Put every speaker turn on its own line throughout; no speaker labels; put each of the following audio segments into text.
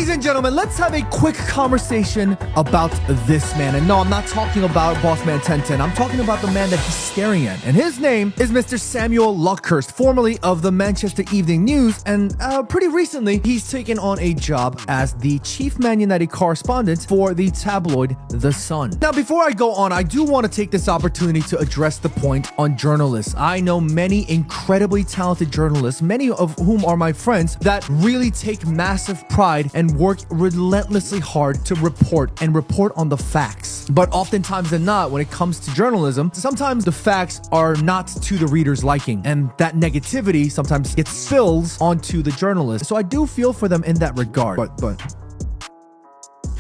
Ladies and gentlemen, let's have a quick conversation about this man. And no, I'm not talking about Bossman 1010. I'm talking about the man that he's staring at. And his name is Mr. Samuel Luckhurst, formerly of the Manchester Evening News. And pretty recently, he's taken on a job as the chief Man United correspondent for the tabloid The Sun. Now, before I go on, I do want to take this opportunity to address the point on journalists. I know many incredibly talented journalists, many of whom are my friends, that really take massive pride and work relentlessly hard to report on the facts. But oftentimes than not, when it comes to journalism, sometimes the facts are not to the reader's liking, and that negativity sometimes gets spills onto the journalist. So I do feel for them in that regard.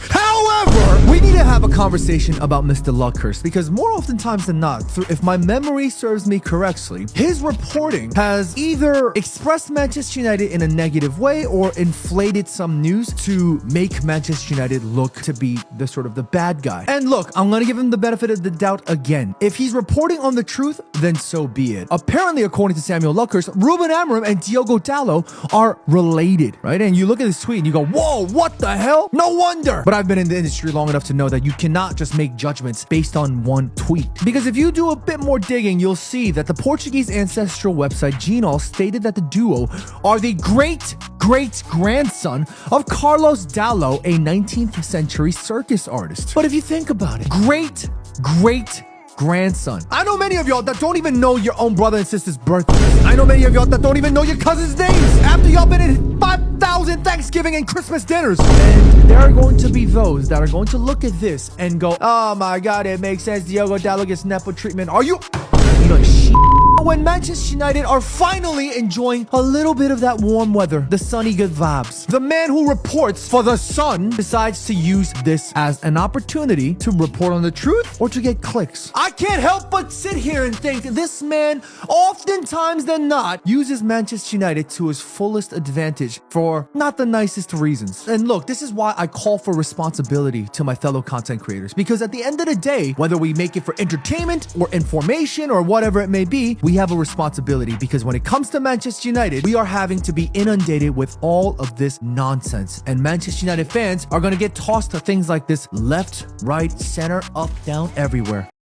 However, we need to have a conversation about Mr. Luckhurst, because more oftentimes than not, if my memory serves me correctly, his reporting has either expressed Manchester United in a negative way or inflated some news to make Manchester United look to be the bad guy. And look, I'm going to give him the benefit of the doubt again. If he's reporting on the truth, then so be it. Apparently, according to Samuel Luckhurst, Ruben Amorim and Diogo Dalot are related, right? And you look at this tweet and you go, whoa, what the hell? No wonder. But I've been in the industry long enough to know that you cannot just make judgments based on one tweet. Because if you do a bit more digging, you'll see that the Portuguese ancestral website Genol stated that the duo are the great-great-grandson of Carlos Dalot, a 19th century circus artist. But if you think about it, great-grandson. I know many of y'all that don't even know your own brother and sister's birthdays. I know many of y'all that don't even know your cousin's names after y'all been in 5,000 Thanksgiving and Christmas dinners. And there are going to be those that are going to look at this and go, oh my God, it makes sense. Diogo Dalot gets Nepo treatment. Are you know, when Manchester United are finally enjoying a little bit of that warm weather, the sunny good vibes, the man who reports for The Sun decides to use this as an opportunity to report on the truth or to get clicks. I can't help but sit here and think this man, oftentimes than not, uses Manchester United to his fullest advantage for not the nicest reasons. And look, this is why I call for responsibility to my fellow content creators, because at the end of the day, whether we make it for entertainment or information or whatever it may be, we have a responsibility, because when it comes to Manchester United, we are having to be inundated with all of this nonsense. And Manchester United fans are going to get tossed to things like this left, right, center, up, down, everywhere.